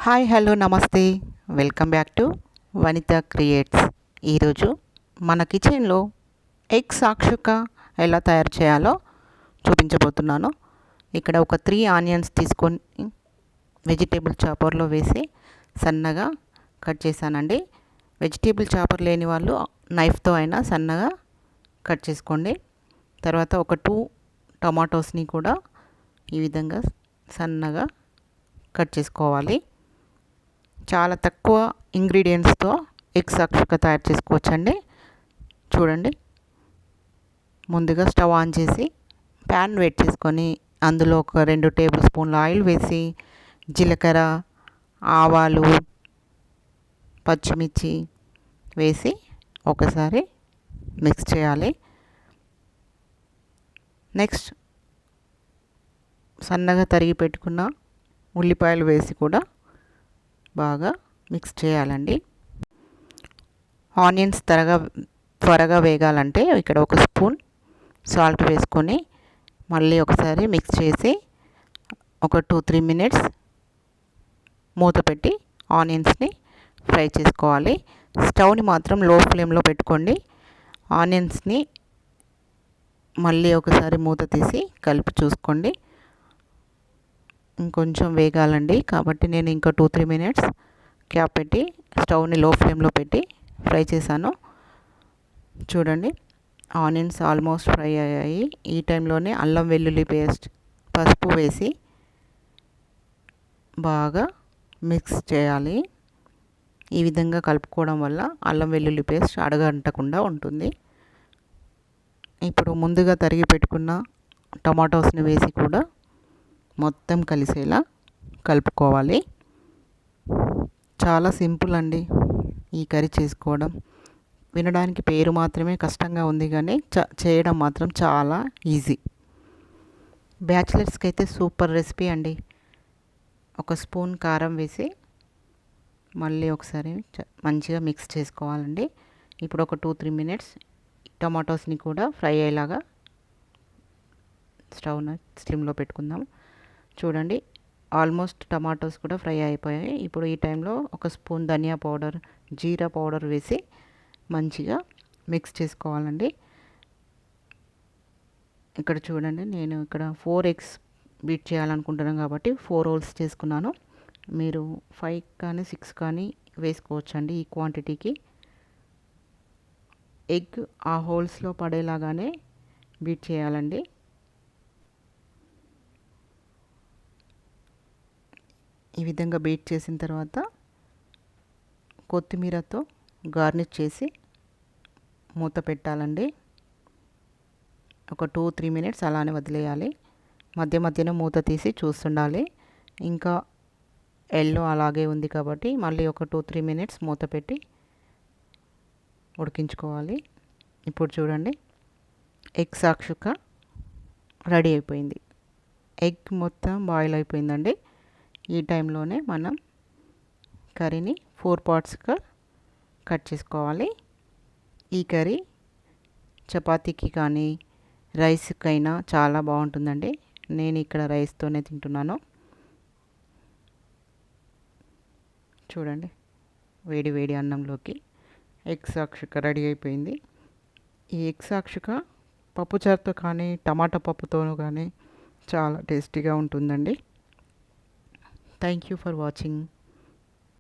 Hi hello నమస్తే welcome back to Vanitha creates. ఈరోజు మన కిచెన్లో ఎగ్ సాక్షుక ఎలా తయారు చేయాలో చూపించబోతున్నాను. ఇక్కడ ఒక 3 ఆనియన్స్ తీసుకొని వెజిటేబుల్ చాపర్లో వేసి సన్నగా కట్ చేశానండి. వెజిటేబుల్ చాపర్ లేని వాళ్ళు నైఫ్తో అయినా సన్నగా కట్ చేసుకోండి. తర్వాత ఒక 2 టమాటోస్ని కూడా ఈ విధంగా సన్నగా కట్ చేసుకోవాలి. చాలా తక్కువ ఇంగ్రీడియంట్స్తో ఎగ్ సాక్షుక తయారు చేసుకోవచ్చండి. చూడండి, ముందుగా స్టవ్ ఆన్ చేసి ప్యాన్ వేడి చేసుకొని అందులో ఒక 2 టేబుల్ స్పూన్ల ఆయిల్ వేసి జీలకర్ర, ఆవాలు, పచ్చిమిర్చి వేసి ఒకసారి మిక్స్ చేయాలి. నెక్స్ట్ సన్నగా తరిగి పెట్టుకున్న ఉల్లిపాయలు వేసి కూడా బాగా మిక్స్ చేయాలండి. ఆనియన్స్ త్వరగా వేగాలంటే ఇక్కడ ఒక స్పూన్ సాల్ట్ వేసుకొని మళ్ళీ ఒకసారి మిక్స్ చేసి ఒక 2-3 మినిట్స్ మూత పెట్టి ఆనియన్స్ని ఫ్రై చేసుకోవాలి. స్టవ్ని మాత్రం లో ఫ్లేమ్లో పెట్టుకోండి. ఆనియన్స్ని మళ్ళీ ఒకసారి మూత తీసి కలిపి చూసుకోండి. ఇంకొంచెం వేగాలండి కాబట్టి నేను ఇంకా 2-3 మినిట్స్ క్యాప్ పెట్టి స్టవ్ని లో ఫ్లేమ్లో పెట్టి ఫ్రై చేశాను. చూడండి, ఆనియన్స్ ఆల్మోస్ట్ ఫ్రై అయ్యాయి. ఈ టైంలోనే అల్లం వెల్లుల్లి పేస్ట్, పసుపు వేసి బాగా మిక్స్ చేయాలి. ఈ విధంగా కలుపుకోవడం వల్ల అల్లం వెల్లుల్లి పేస్ట్ అడగంటకుండా ఉంటుంది. ఇప్పుడు ముందుగా తరిగి పెట్టుకున్న టమాటోస్ని వేసి కూడా మొత్తం కలిసేలా కలుపుకోవాలి. చాలా సింపుల్ అండి ఈ కర్రీ చేసుకోవడం. వినడానికి పేరు మాత్రమే కష్టంగా ఉంది కానీ చేయడం మాత్రం చాలా ఈజీ. బ్యాచిలర్స్కి అయితే సూపర్ రెసిపీ అండి. ఒక స్పూన్ కారం వేసి మళ్ళీ ఒకసారి మంచిగా మిక్స్ చేసుకోవాలండి. ఇప్పుడు ఒక 2-3 మినిట్స్ టమాటోస్ని కూడా ఫ్రై అయ్యేలాగా స్టవ్ను స్లిమ్లో పెట్టుకుందాం. చూడండి, ఆల్మోస్ట్ టమాటోస్ కూడా ఫ్రై అయిపోయాయి. ఇప్పుడు ఈ టైంలో ఒక స్పూన్ ధనియా పౌడర్, జీరా పౌడర్ వేసి మంచిగా మిక్స్ చేసుకోవాలండి. ఇక్కడ చూడండి, నేను ఇక్కడ 4 ఎగ్స్ బీట్ చేయాలనుకుంటున్నాను కాబట్టి 4 రోల్స్ చేసుకున్నాను. మీరు 5 కానీ 6 కానీ వేసుకోవచ్చండి. ఈ క్వాంటిటీకి ఎగ్ ఆ హోల్స్లో పడేలాగానే బీట్ చేయాలండి. ఈ విధంగా బీట్ చేసిన తర్వాత కొత్తిమీరతో గార్నిష్ చేసి మూత పెట్టాలండి. ఒక 2-3 మినిట్స్ అలానే వదిలేయాలి. మధ్య మధ్యన మూత తీసి చూస్తుండాలి. ఇంకా ఎల్లో అలాగే ఉంది కాబట్టి మళ్ళీ ఒక 2-3 మినిట్స్ మూత పెట్టి ఉడికించుకోవాలి. ఇప్పుడు చూడండి, ఎగ్ సాక్షుక రెడీ అయిపోయింది. ఎగ్ మొత్తం బాయిల్ అయిపోయిందండి. ఈ టైంలోనే మనం కర్రీని 4 పార్ట్స్గా కట్ చేసుకోవాలి. ఈ కర్రీ చపాతీకి కానీ రైస్కైనా చాలా బాగుంటుందండి. నేను ఇక్కడ రైస్తోనే తింటున్నాను. చూడండి, వేడి వేడి అన్నంలోకి ఎగ్ సాక్షుక రెడీ అయిపోయింది. ఈ ఎగ్ సాక్షుక పప్పుచారుతో కానీ టమాటా పప్పుతోనూ కానీ చాలా టేస్టీగా ఉంటుందండి. Thank you for watching.